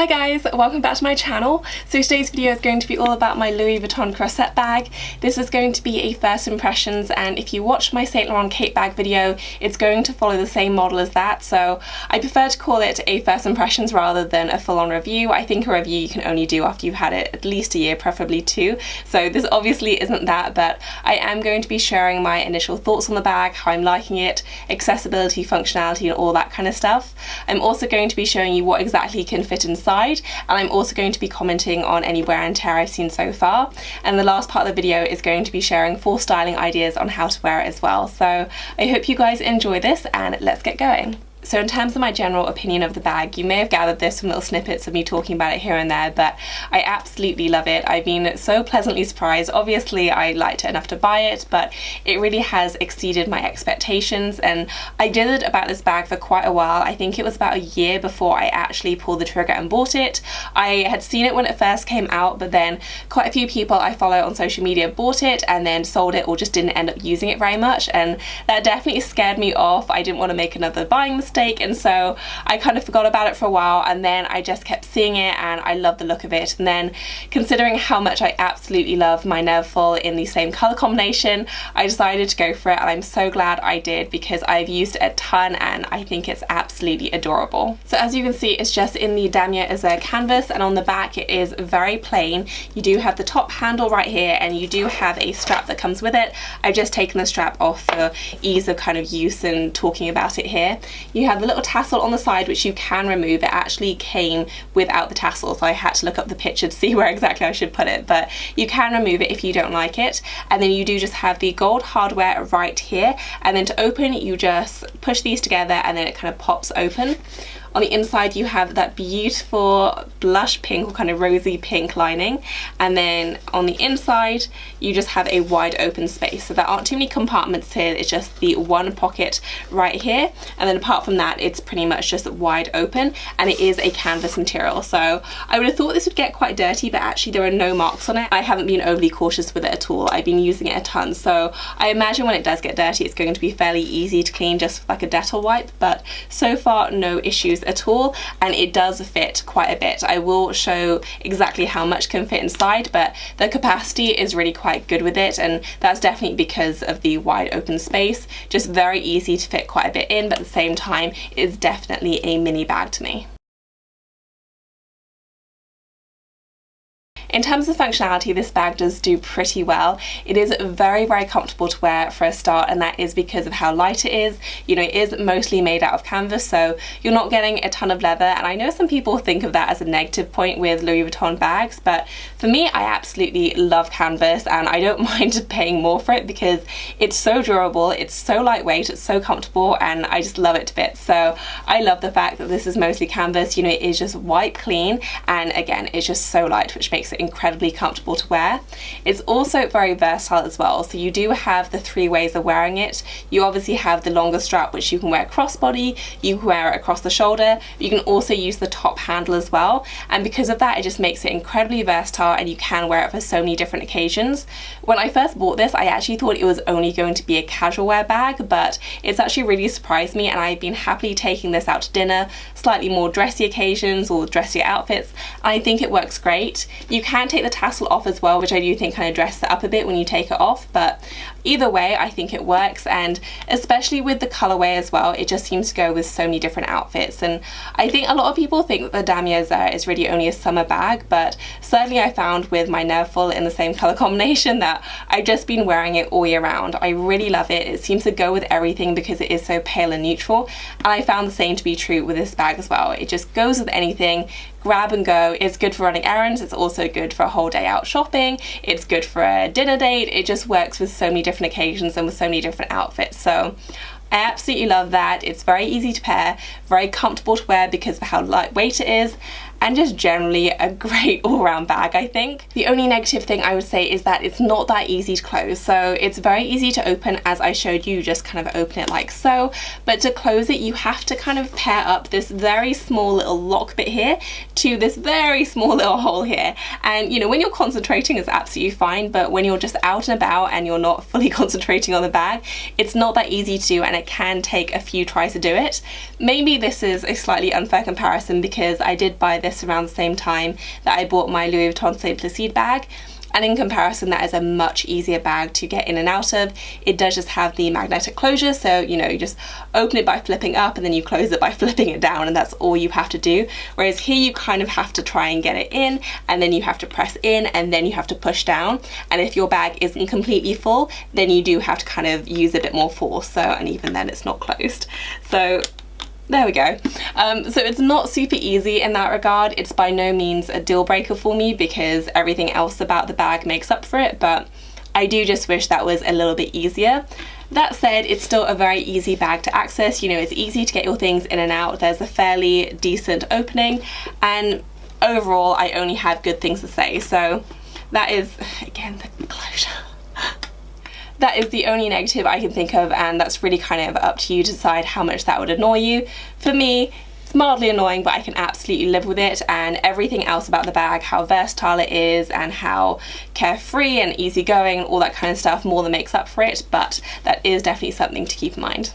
Hi guys, welcome back to my channel. So today's video is going to be all about my Louis Vuitton Croisette bag. This is going to be a first impressions, and if you watch my Saint Laurent Cape bag video, it's going to follow the same model as that, so I prefer to call it a first impressions rather than a full-on review. I think a review you can only do after you've had it at least a year, preferably 2, so this obviously isn't that, but I am going to be sharing my initial thoughts on the bag, how I'm liking it, accessibility, functionality and all that kind of stuff. I'm also going to be showing you what exactly can fit inside, and I'm also going to be commenting on any wear and tear I've seen so far, and the last part of the video is going to be sharing 4 styling ideas on how to wear it as well. So I hope you guys enjoy this, and let's get going. So in terms of my general opinion of the bag, you may have gathered this from little snippets of me talking about it here and there, but I absolutely love it. I've been so pleasantly surprised. Obviously I liked it enough to buy it, but it really has exceeded my expectations, and I did it about this bag for quite a while. I think it was about a year before I actually pulled the trigger and bought it. I had seen it when it first came out, but then quite a few people I follow on social media bought it and then sold it or just didn't end up using it very much, and that definitely scared me off. I didn't want to make another buying mistake, and so I kind of forgot about it for a while, and then I just kept seeing it and I love the look of it. And then considering how much I absolutely love my Neverfull in the same colour combination, I decided to go for it, and I'm so glad I did because I've used it a ton and I think it's absolutely adorable. So as you can see, it's just in the Damier Azur canvas, and on the back it is very plain. You do have the top handle right here, and you do have a strap that comes with it. I've just taken the strap off for ease of kind of use and talking about it here. You have the little tassel on the side which you can remove. It actually came without the tassel, so I had to look up the picture to see where exactly I should put it, but you can remove it if you don't like it. And then you do just have the gold hardware right here, and then to open you just push these together and then it kind of pops open. On the inside you have that beautiful blush pink or kind of rosy pink lining, and then on the inside you just have a wide open space, so there aren't too many compartments here. It's just the one pocket right here, and then apart from that it's pretty much just wide open, and it is a canvas material. So I would have thought this would get quite dirty, but actually there are no marks on it. I haven't been overly cautious with it at all. I've been using it a ton, so I imagine when it does get dirty it's going to be fairly easy to clean just with like a Dettol wipe, but so far no issues at all, and it does fit quite a bit. I will show exactly how much can fit inside, but the capacity is really quite good with it, and that's definitely because of the wide open space. Just very easy to fit quite a bit in, but at the same time it is definitely a mini bag to me. In terms of functionality, this bag does do pretty well. It is very, very comfortable to wear for a start, and that is because of how light it is. You know, it is mostly made out of canvas, so you're not getting a ton of leather, and I know some people think of that as a negative point with Louis Vuitton bags, but for me I absolutely love canvas, and I don't mind paying more for it because it's so durable, it's so lightweight, it's so comfortable, and I just love it to bits. So I love the fact that this is mostly canvas. You know, it is just wipe clean, and again it's just so light, which makes it incredibly comfortable to wear. It's also very versatile as well, so you do have the 3 ways of wearing it. You obviously have the longer strap which you can wear crossbody, you can wear it across the shoulder, but you can also use the top handle as well, and because of that it just makes it incredibly versatile, and you can wear it for so many different occasions. When I first bought this I actually thought it was only going to be a casual wear bag, but it's actually really surprised me, and I've been happily taking this out to dinner, slightly more dressy occasions or dressy outfits, and I think it works great. You can take the tassel off as well, which I do think kind of dresses it up a bit when you take it off, but either way I think it works, and especially with the colorway as well, it just seems to go with so many different outfits. And I think a lot of people think that the Damier Azur is really only a summer bag, but certainly I found with my Neverfull in the same color combination that I've just been wearing it all year round. I really love it. It seems to go with everything because it is so pale and neutral, and I found the same to be true with this bag as well. It just goes with anything, grab and go. It's good for running errands, it's also good for a whole day out shopping, it's good for a dinner date. It just works with so many different occasions and with so many different outfits. So I absolutely love that. It's very easy to pair, very comfortable to wear because of how lightweight it is, and just generally a great all-round bag, I think. The only negative thing I would say is that it's not that easy to close. So it's very easy to open, as I showed you, just kind of open it like so, but to close it you have to kind of pair up this very small little lock bit here to this very small little hole here. And you know, when you're concentrating it's absolutely fine, but when you're just out and about and you're not fully concentrating on the bag, it's not that easy to do, and it can take a few tries to do it. Maybe this is a slightly unfair comparison because I did buy this this around the same time that I bought my Louis Vuitton Saint Placide bag. And in comparison, that is a much easier bag to get in and out of. It does just have the magnetic closure, so you know, you just open it by flipping up and then you close it by flipping it down, and that's all you have to do. Whereas here you kind of have to try and get it in, and then you have to press in, and then you have to push down. And if your bag isn't completely full, then you do have to kind of use a bit more force, so, and even then it's not closed. So there we go. So it's not super easy in that regard. It's by no means a deal breaker for me because everything else about the bag makes up for it, but I do just wish that was a little bit easier. That said, it's still a very easy bag to access. You know, it's easy to get your things in and out. There's a fairly decent opening, and overall I only have good things to say. So that is, again, the closure. That is the only negative I can think of, and that's really kind of up to you to decide how much that would annoy you. For me, it's mildly annoying, but I can absolutely live with it, and everything else about the bag, how versatile it is and how carefree and easygoing and all that kind of stuff, more than makes up for it, but that is definitely something to keep in mind.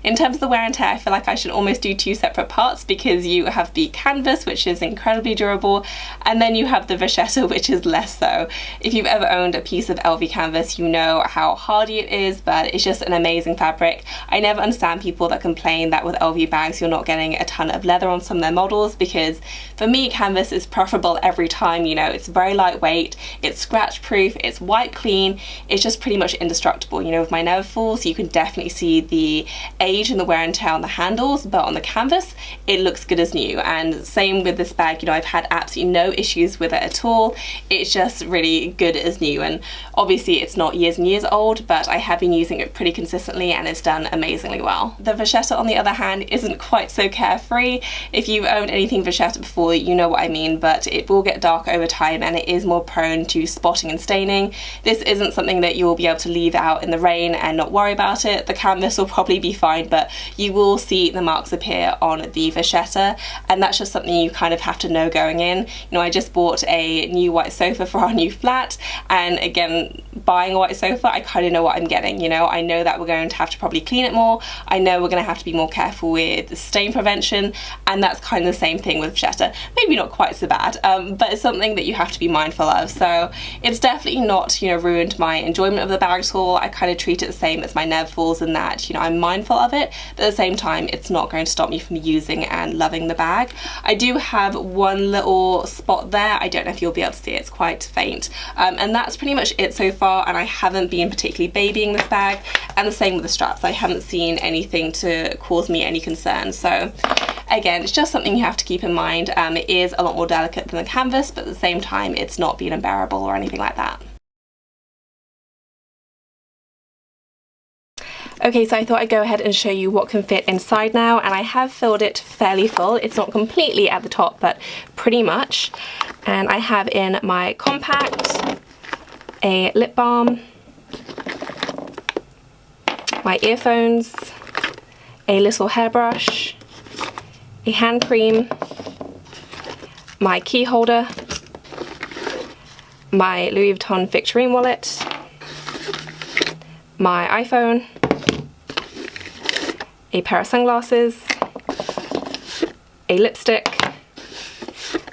In terms of the wear and tear, I feel like I should almost do two separate parts, because you have the canvas, which is incredibly durable, and then you have the vachetta, which is less so. If you've ever owned a piece of LV canvas, you know how hardy it is, but it's just an amazing fabric. I never understand people that complain that with LV bags you're not getting a ton of leather on some of their models, because for me canvas is preferable every time. You know, it's very lightweight, it's scratch proof, it's wipe clean, it's just pretty much indestructible. You know, with my Neverfulls you can definitely see the age and the wear and tear on the handles, but on the canvas it looks good as new. And same with this bag, you know, I've had absolutely no issues with it at all. It's just really good as new, and obviously it's not years and years old, but I have been using it pretty consistently and it's done amazingly well. The vachetta, on the other hand, isn't quite so carefree. If you've owned anything vachetta before, you know what I mean, but it will get dark over time and it is more prone to spotting and staining. This isn't something that you'll be able to leave out in the rain and not worry about it. The canvas will probably be fine, but you will see the marks appear on the vachetta, and that's just something you kind of have to know going in. You know, I just bought a new white sofa for our new flat, and again, buying a white sofa, I kind of know what I'm getting. You know, I know that we're going to have to probably clean it more, I know we're going to have to be more careful with stain prevention, and that's kind of the same thing with vachetta. Maybe not quite so bad, but it's something that you have to be mindful of. So it's definitely not, you know, ruined my enjoyment of the bag at all. I kind of treat it the same as my Neverfulls in that, you know, I'm mindful of it, but at the same time it's not going to stop me from using and loving the bag. I do have one little spot there, I don't know if you'll be able to see it, it's quite faint, and that's pretty much it so far, and I haven't been particularly babying this bag, and the same with the straps. I haven't seen anything to cause me any concern. So again, it's just something you have to keep in mind. It is a lot more delicate than the canvas, but at the same time it's not being unbearable or anything like that. Okay, so I thought I'd go ahead and show you what can fit inside now, and I have filled it fairly full. It's not completely at the top, but pretty much. And I have in my compact, a lip balm, my earphones, a little hairbrush, a hand cream, my key holder, my Louis Vuitton Victorine wallet, my iPhone, a pair of sunglasses, a lipstick,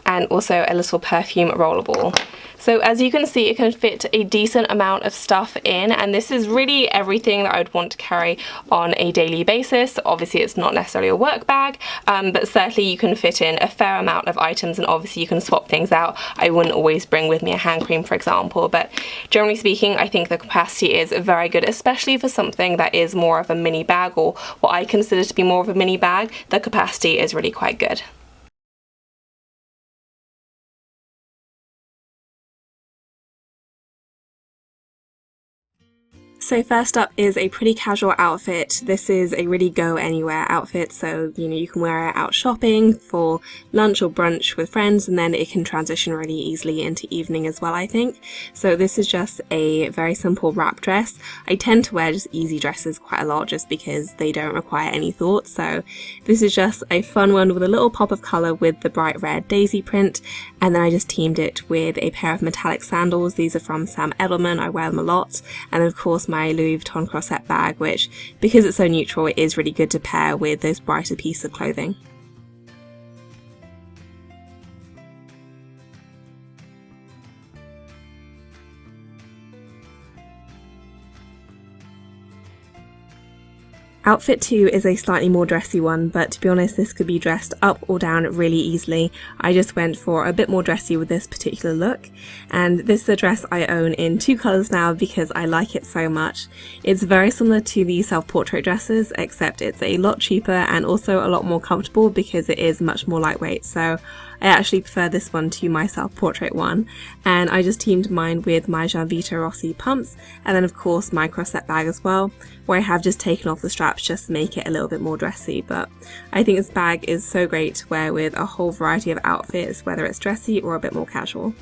and also a little perfume rollerball. So as you can see, it can fit a decent amount of stuff in, and this is really everything that I would want to carry on a daily basis. Obviously it's not necessarily a work bag, but certainly you can fit in a fair amount of items, and obviously you can swap things out. I wouldn't always bring with me a hand cream, for example, but generally speaking I think the capacity is very good, especially for something that is more of a mini bag, or what I consider to be more of a mini bag. The capacity is really quite good. So first up is a pretty casual outfit. This is a really go anywhere outfit, so you know, you can wear it out shopping, for lunch or brunch with friends, and then it can transition really easily into evening as well, I think. So this is just a very simple wrap dress. I tend to wear just easy dresses quite a lot just because they don't require any thought, so this is just a fun one with a little pop of colour with the bright red daisy print, and then I just teamed it with a pair of metallic sandals. These are from Sam Edelman, I wear them a lot, and of course my Louis Vuitton Croisette bag, which, because it's so neutral, it is really good to pair with those brighter pieces of clothing. Outfit 2 is a slightly more dressy one, but to be honest, this could be dressed up or down really easily. I just went for a bit more dressy with this particular look, and this is a dress I own in 2 colours now because I like it so much. It's very similar to the self-portrait dresses, except it's a lot cheaper and also a lot more comfortable because it is much more lightweight, so I actually prefer this one to my self-portrait one, and I just teamed mine with my Vita Rossi pumps, and then of course my Croisette bag as well, where I have just taken off the straps just to make it a little bit more dressy. But I think this bag is so great to wear with a whole variety of outfits, whether it's dressy or a bit more casual.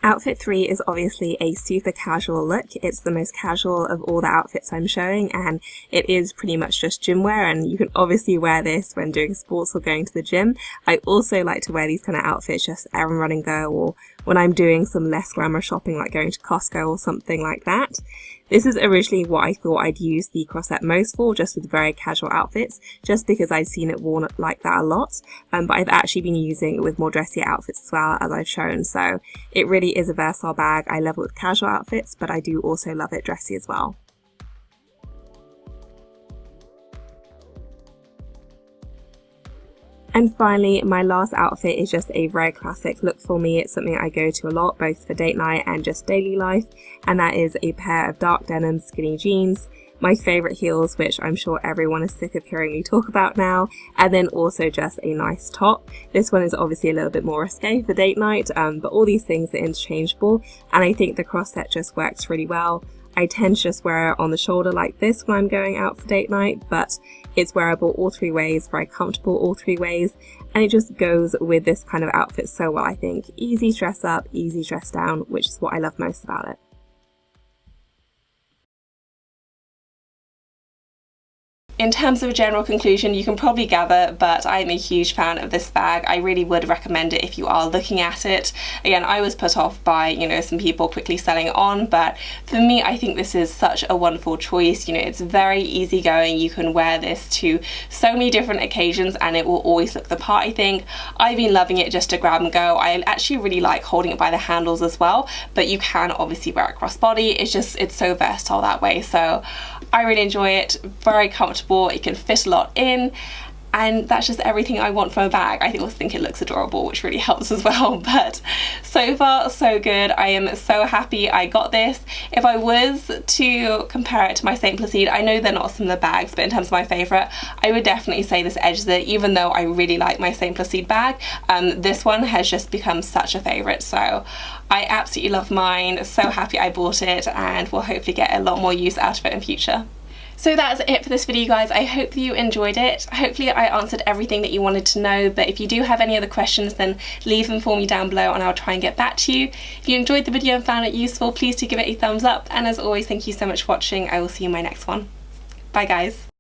Outfit 3 is obviously a super casual look. It's the most casual of all the outfits I'm showing, and it is pretty much just gym wear, and you can obviously wear this when doing sports or going to the gym. I also like to wear these kind of outfits just errand running though, or when I'm doing some less glamorous shopping like going to Costco or something like that. This is originally what I thought I'd use the Croisette most for, just with very casual outfits, just because I'd seen it worn like that a lot, but I've actually been using it with more dressy outfits as well, as I've shown, so it really is a versatile bag. I love it with casual outfits, but I do also love it dressy as well. And finally, my last outfit is just a very classic look for me. It's something I go to a lot, both for date night and just daily life, and that is a pair of dark denim skinny jeans, my favourite heels, which I'm sure everyone is sick of hearing me talk about now, and then also just a nice top. This one is obviously a little bit more risque for date night, but all these things are interchangeable, and I think the Croisette just works really well. I tend to just wear it on the shoulder like this when I'm going out for date night, but it's wearable all 3 ways, very comfortable all 3 ways, and it just goes with this kind of outfit so well, I think. Easy dress up, easy dress down, which is what I love most about it. In terms of a general conclusion, you can probably gather, but I'm a huge fan of this bag. I really would recommend it if you are looking at it. Again, I was put off by, some people quickly selling it on, but for me, I think this is such a wonderful choice. It's very easygoing. You can wear this to so many different occasions and it will always look the part, I think. I've been loving it just to grab and go. I actually really like holding it by the handles as well, but you can obviously wear it crossbody. It's so versatile that way. So I really enjoy it, very comfortable, it can fit a lot in, and that's just everything I want from a bag. I also think it looks adorable, which really helps as well, but so far so good. I am so happy I got this. If I was to compare it to my St. Placide, I know they're not similar bags, but in terms of my favourite, I would definitely say this edges it, even though I really like my St. Placide bag. This one has just become such a favourite, so I absolutely love mine, so happy I bought it, and will hopefully get a lot more use out of it in future. So that's it for this video, guys. I hope you enjoyed it. Hopefully I answered everything that you wanted to know, but if you do have any other questions, then leave them for me down below and I'll try and get back to you. If you enjoyed the video and found it useful, please do give it a thumbs up, and as always, thank you so much for watching. I will see you in my next one. Bye guys.